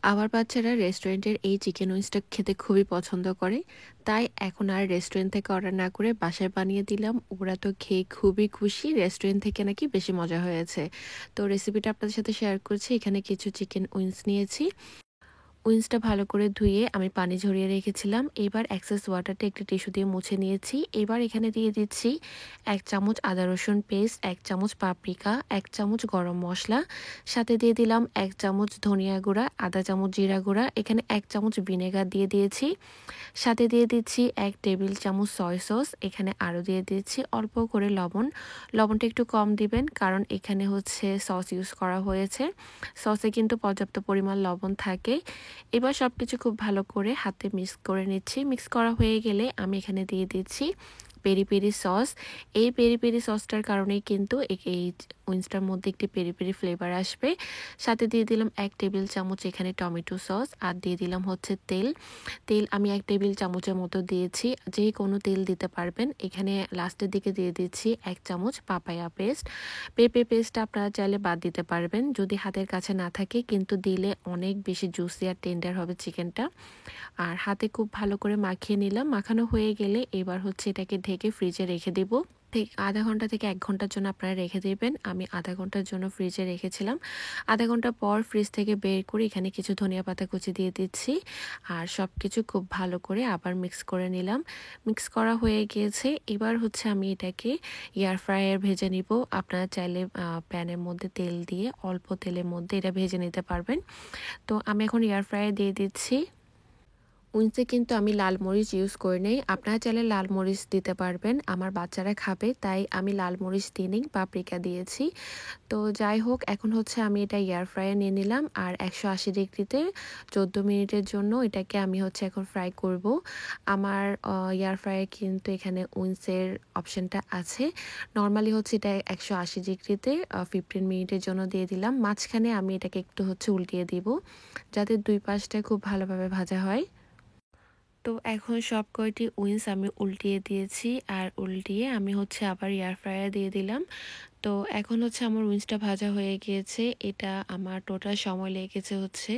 আমার বাচ্চারা রেস্টুরেন্টের এই চিকেন উইংসটা খেতে খুবই পছন্দ করে। তাই এখন আর রেস্টুরেন্ট থেকে অর্ডার না করে বাসায় বানিয়ে দিলাম। ওরা তো খেয়ে খুবই খুশি। রেস্টুরেন্ট থেকে নাকি বেশি মজা হয়েছে। তো রেসিপিটা আপনাদের সাথে শেয়ার করছি। এখানে কিছু চিকেন উইংস নিয়েছি। উইন্সটা ভালো করে ধুয়ে আমি পানি ঝরিয়ে রেখেছিলাম। এবার এক্সেস ওয়াটারটা একটি টিস্যু দিয়ে মুছে নিয়েছি। এবার এখানে দিয়ে দিচ্ছি ১ চামচ আদা রসুন পেস্ট, ১ চামচ পাপরিকা, ১ চামচ গরম মসলা, সাথে দিয়ে দিলাম ১ চামচ ধনিয়া গুঁড়া, আধা চামচ জিরা গুঁড়া, এখানে ১ চামচ ভিনেগার দিয়ে দিয়েছি। সাথে দিয়ে দিচ্ছি ১ টেবিল চামচ সয় সস, এখানে আরও দিয়ে দিচ্ছি অল্প করে লবণ। লবণটা একটু কম দিবেন কারণ এখানে হচ্ছে সস ইউজ করা হয়েছে। সসে কিন্তু পর্যাপ্ত পরিমাণ লবণ থাকে। এবার সবকিছু খুব ভালো করে হাতে মিক্স করে নিচ্ছি। মিক্স করা হয়ে গেলে আমি এখানে দিয়ে দিচ্ছি পেরি পেরি সস। এই পেরি পেরি সসটার কারণেই কিন্তু এই উইংসটার মধ্যে একটি পেরি পেরি ফ্লেভার আসবে। সাথে দিয়ে দিলাম ১ টেবিল চামচ এখানে টমেটো সস আর দিয়ে দিলাম হচ্ছে তেল। তেল আমি ১ টেবিল চামচের মতো দিয়েছি। যে কোনো তেল দিতে পারবেন। এখানে লাস্টের দিকে দিয়ে দিচ্ছি ১ চামচ পাপায়া পেস্ট। পেঁপে পেস্টটা আপনারা চাইলে বাদ দিতে পারবেন যদি হাতের কাছে না থাকে, কিন্তু দিলে অনেক বেশি জুসি আর টেন্ডার হবে চিকেনটা। আর হাতে খুব ভালো করে মাখিয়ে নিলাম। মাখানো হয়ে গেলে এবার হচ্ছে এটাকে ঢেকে ফ্রিজে রেখে দেব। ঠিক ০.৫ ঘন্টা থেকে ১ ঘন্টার জন্য আপনারা রেখে দেবেন। আমি ০.৫ ঘন্টার জন্য ফ্রিজে রেখেছিলাম। ০.৫ ঘন্টা পর ফ্রিজ থেকে বের করে এখানে কিছু ধনিয়া পাতা কুচি দিয়ে দিচ্ছি। আর সবকিছু খুব ভালো করে আবার মিক্স করে নিলাম। মিক্স করা হয়ে গিয়েছে। এবার হচ্ছে আমি এটাকে এয়ার ফ্রায়ার ভেজে নিব। আপনারা চাইলে প্যানের মধ্যে তেল দিয়ে অল্প তেলের মধ্যে এটা ভেজে নিতে পারবেন। তো আমি এখন এয়ার ফ্রায়ার দিয়ে দিচ্ছি। উইংসে কিন্তু আমি লাল মরিচ ইউজ করি নাই। আপনারা চাইলে লাল মরিচ দিতে পারবেন। আমার বাচ্চারা খাবে তাই আমি লাল মরিচ দিইনি, পাপরিকা দিয়েছি। তো যাই হোক, এখন হচ্ছে আমি এটা এয়ার ফ্রায়ার নিয়ে নিলাম আর ১৮০ ডিগ্রিতে ১৪ মিনিটের জন্য এটাকে আমি হচ্ছে এখন ফ্রাই করব। আমার এয়ার ফ্রায়ার কিন্তু এখানে উইংসের অপশনটা আছে। নর্মালি হচ্ছে এটা ১৮০ ডিগ্রিতে ১৫ মিনিটের জন্য দিয়ে দিলাম। মাঝখানে আমি এটাকে একটু হচ্ছে উল্টিয়ে দিব যাতে দুই পাশটা খুব ভালোভাবে ভাজা হয়। তো এখন সব কয়টি উইংস আমি উল্টিয়ে দিয়েছি আর উল্টিয়ে আমি হচ্ছে আবার এয়ার ফ্রায়ার দিয়ে দিলাম। তো এখন হচ্ছে আমার উইংসটা ভাজা হয়ে গিয়েছে। এটা আমার টোটাল সময় লেগেছে হচ্ছে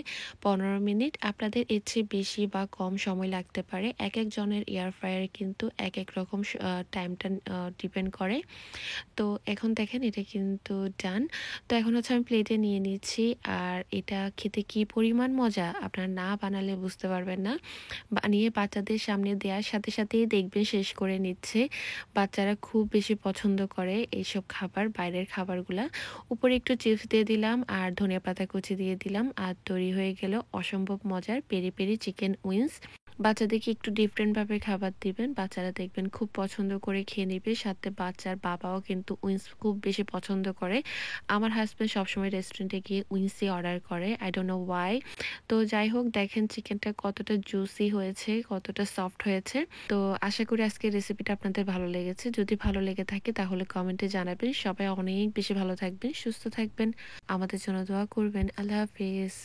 ১৫ মিনিট। আপনাদের এর চেয়ে বেশি বা কম সময় লাগতে পারে। একেক জনের এয়ার ফ্রায়ারে কিন্তু একেক রকম টাইমটা ডিপেন্ড করে। তো এখন দেখেন এটা কিন্তু ডান। তো এখন হচ্ছে আমি প্লেটে নিয়ে নিচ্ছি। আর এটা খেতে কি পরিমাণ মজা আপনারা না বানালে বুঝতে পারবেন না। বানিয়ে বাচ্চাদের সামনে দেওয়ার সাথে সাথেই দেখবেন শেষ করে নিচ্ছে। বাচ্চারা খুব বেশি পছন্দ করে এইসব খাবার, বাইরের খাবারগুলা। উপরে একটু চিপস দিয়ে দিলাম আর ধনিয়া পাতা কুচি দিয়ে দিলাম আর তৈরি হয়ে গেল অসম্ভব মজার পেরি পেরি চিকেন উইংস। বাচ্চাদেরকে একটু ডিফারেন্টভাবে খাবার দিবেন। বাচ্চারা দেখবেন খুব পছন্দ করে খেয়ে নিবে। সাথে বাচ্চার বাবাও কিন্তু উইংস খুব বেশি পছন্দ করে। আমার হাসব্যান্ড সবসময় রেস্টুরেন্টে গিয়ে উইংসই অর্ডার করে। I don't know Y. তো যাই হোক, দেখেন চিকেনটা কতটা জুসি হয়েছে, কতটা সফট হয়েছে। তো আশা করি আজকের রেসিপিটা আপনাদের ভালো লেগেছে। যদি ভালো লেগে থাকে তাহলে কমেন্টে জানাবেন। সবাই অনেক বেশি ভালো থাকবেন, সুস্থ থাকবেন। আমাদের জন্য দোয়া করবেন। আল্লাহ হাফেজ।